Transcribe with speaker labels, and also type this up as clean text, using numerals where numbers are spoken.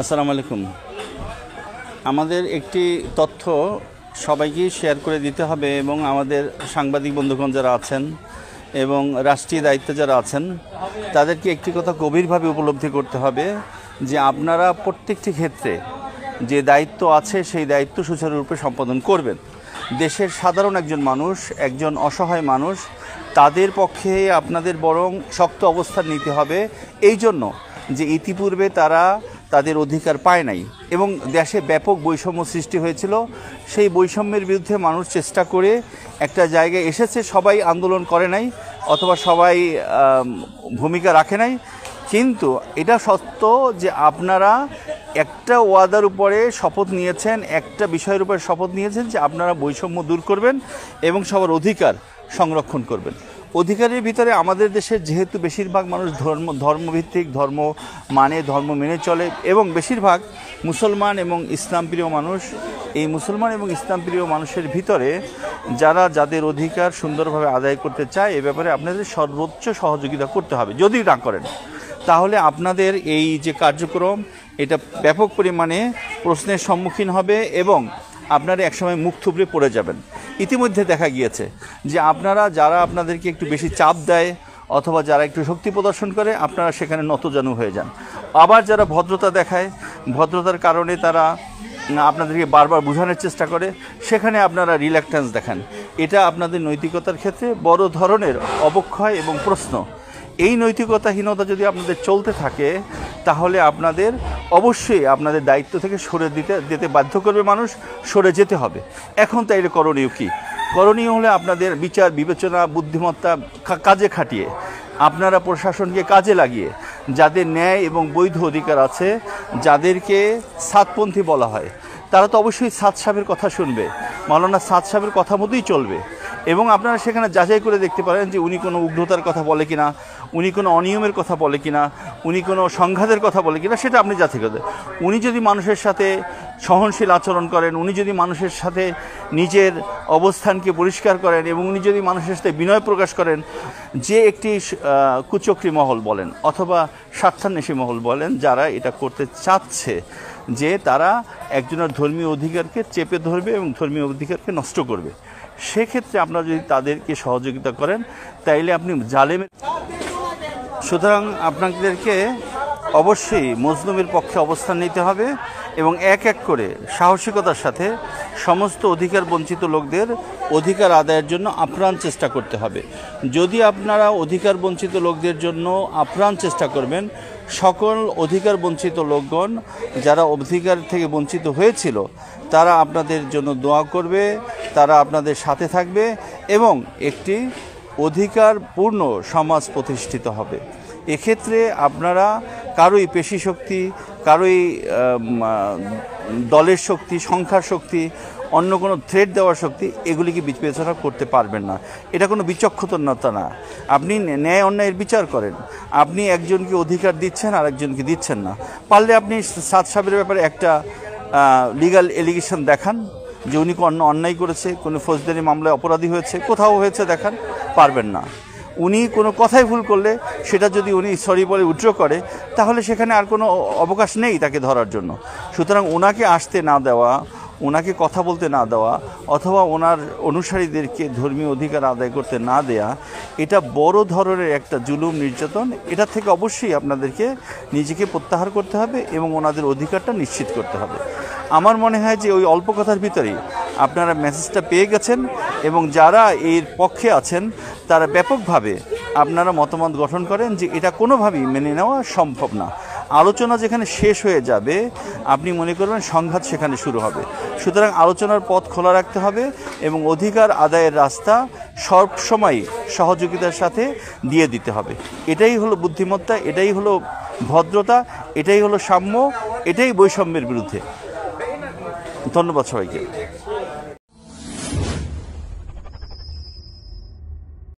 Speaker 1: আসসালামু আলাইকুম। আমাদের একটি তথ্য সবাইকে শেয়ার করে দিতে হবে এবং আমাদের সাংবাদিক বন্ধুগণ যারা আছেন এবং রাষ্ট্রীয় দায়িত্বে যারা আছেন তাদেরকে একটি কথা গভীরভাবে উপলব্ধি করতে হবে যে আপনারা প্রত্যেকটি ক্ষেত্রে যে দায়িত্ব আছে সেই দায়িত্ব সুচারুরূপে সম্পাদন করবেন। দেশের সাধারণ একজন মানুষ, একজন অসহায় মানুষ, তাদের পক্ষে আপনাদের বরং শক্ত অবস্থান নিতে হবে, এই জন্য যে ইতিপূর্বে তারা তাদের অধিকার পায় নাই এবং দেশে ব্যাপক বৈষম্য সৃষ্টি হয়েছিল। সেই বৈষম্যের বিরুদ্ধে মানুষ চেষ্টা করে একটা জায়গায় এসেছে, সবাই আন্দোলন করে নাই অথবা সবাই ভূমিকা রাখে নাই, কিন্তু এটা সত্য যে আপনারা একটা ওয়াদার উপরে শপথ নিয়েছেন, একটা বিষয়ের উপরে শপথ নিয়েছেন যে আপনারা বৈষম্য দূর করবেন এবং সবার অধিকার সংরক্ষণ করবেন। অধিকারের ভিতরে আমাদের দেশের যেহেতু বেশিরভাগ মানুষ ধর্মভিত্তিক, ধর্ম মেনে চলে এবং বেশিরভাগ মুসলমান এবং ইসলামপ্রিয় মানুষ, এই মুসলমান এবং ইসলামপ্রিয় মানুষের ভিতরে যাদের অধিকার সুন্দরভাবে আদায় করতে চায়, এ ব্যাপারে আপনাদের সর্বোচ্চ সহযোগিতা করতে হবে। যদি না করেন তাহলে আপনাদের এই যে কার্যক্রম এটা ব্যাপক পরিমাণে প্রশ্নের সম্মুখীন হবে এবং আপনারা একসময় মুখ থুবড়ে পড়ে যাবেন। ইতিমধ্যে দেখা গিয়েছে যে যারা আপনাদেরকে একটু বেশি চাপ দেয় অথবা যারা একটু শক্তি প্রদর্শন করে, আপনারা সেখানে নতজানু হয়ে যান। আবার যারা ভদ্রতা দেখায়, ভদ্রতার কারণে তারা আপনাদেরকে বারবার বোঝানোর চেষ্টা করে, সেখানে আপনারা রিল্যাক্টেন্স দেখান। এটা আপনাদের নৈতিকতার ক্ষেত্রে বড় ধরনের অবক্ষয় এবং প্রশ্ন। এই নৈতিকতাহীনতা যদি আপনাদের চলতে থাকে তাহলে আপনাদের অবশ্যই আপনাদের দায়িত্ব থেকে সরে যেতে বাধ্য করবে মানুষ, সরে যেতে হবে। এখন তাইলে করণীয় কী? করণীয় হলে আপনাদের বিচার বিবেচনা বুদ্ধিমত্তা কাজে খাটিয়ে আপনারা প্রশাসনকে কাজে লাগিয়ে যাদের ন্যায় এবং বৈধ অধিকার আছে, যাদেরকে সাতপন্থী বলা হয়, তারা তো অবশ্যই সাদ সাহেবের কথা শুনবে, মাওলানা সাদ সাহেবের কথা মতোই চলবে এবং আপনারা সেখানে যাচাই করে দেখতে পারেন যে উনি কোনো উগ্রতার কথা বলে কিনা, উনি কোনো অনিয়মের কথা বলে কিনা, উনি কোনো সংঘাতের কথা বলে কিনা, সেটা আপনি যাচাই করতে। উনি যদি মানুষের সাথে সহনশীল আচরণ করেন, উনি যদি মানুষের সাথে নিজের অবস্থানকে পরিষ্কার করেন এবং উনি যদি মানুষের সাথে বিনয় প্রকাশ করেন, যে একটি কুচক্রী মহল বলেন অথবা স্বার্থান্বেষী মহল বলেন, যারা এটা করতে চাচ্ছে যে তারা একজনের ধর্মীয় অধিকারকে চেপে ধরবে এবং ধর্মীয় অধিকারকে নষ্ট করবে, সেক্ষেত্রে আপনারা যদি তাদেরকে সহযোগিতা করেন তাইলে আপনি জালেমের। সুতরাং আপনাদেরকে অবশ্যই মজলুমের পক্ষে অবস্থান নিতে হবে এবং এক এক করে সাহসিকতার সাথে সমস্ত অধিকার বঞ্চিত লোকদের অধিকার আদায়ের জন্য আপ্রাণ চেষ্টা করতে হবে। যদি আপনারা অধিকার বঞ্চিত লোকদের জন্য আপ্রাণ চেষ্টা করবেন, সকল অধিকার বঞ্চিত লোকগণ যারা অধিকার থেকে বঞ্চিত হয়েছিল তারা আপনাদের জন্য দোয়া করবে, তারা আপনাদের সাথে থাকবে এবং একটি অধিকারপূর্ণ সমাজ প্রতিষ্ঠিত হবে। এক্ষেত্রে আপনারা কারোই পেশি শক্তি, কারোই দলের শক্তি, সংখ্যার শক্তি, অন্য কোনো থ্রেট দেওয়ার শক্তি, এগুলিকে বিবেচনা করতে পারবেন না। এটা কোনো বিচক্ষণতা না। আপনি ন্যায় অন্যায়ের বিচার করেন, আপনি একজনকে অধিকার দিচ্ছেন আর একজনকে দিচ্ছেন না। পারলে আপনি সাদ সাহেবের ব্যাপারে একটা লিগ্যাল এলিগেশন দেখান যে উনি কোনো অন্যায় করেছে, কোনো ফৌজদারি মামলায় অপরাধী হয়েছে, কোথাও হয়েছে দেখান। পারবেন না। উনি কোনো কথাই ভুল করলে সেটা যদি উনি সরি বলে উইথড্র করে তাহলে সেখানে আর কোনো অবকাশ নেই তাকে ধরার জন্য। সুতরাং ওনাকে আসতে না দেওয়া, ওনাকে কথা বলতে না দেওয়া অথবা ওনার অনুসারীদেরকে ধর্মীয় অধিকার আদায় করতে না দেয়া, এটা বড় ধরনের একটা জুলুম নির্যাতন। এটা থেকে অবশ্যই আপনাদেরকে নিজেকে প্রত্যাহার করতে হবে এবং ওনাদের অধিকারটা নিশ্চিত করতে হবে। আমার মনে হয় যে ওই অল্প কথার ভিতরেই আপনারা মেসেজটা পেয়ে গেছেন এবং যারা এর পক্ষে আছেন তারা ব্যাপকভাবে আপনারা মতামত গঠন করেন যে এটা কোনোভাবেই মেনে নেওয়া সম্ভব না। আলোচনা যেখানে শেষ হয়ে যাবে আপনি মনে করবেন সংঘাত সেখানে শুরু হবে। সুতরাং আলোচনার পথ খোলা রাখতে হবে এবং অধিকার আদায়ের রাস্তা সবসময় সহযোগিতার সাথে দিয়ে দিতে হবে। এটাই হলো বুদ্ধিমত্তা, এটাই হলো ভদ্রতা, এটাই হলো সাম্য, এটাই বৈষম্যের বিরুদ্ধে। ধন্যবাদ সবাইকে।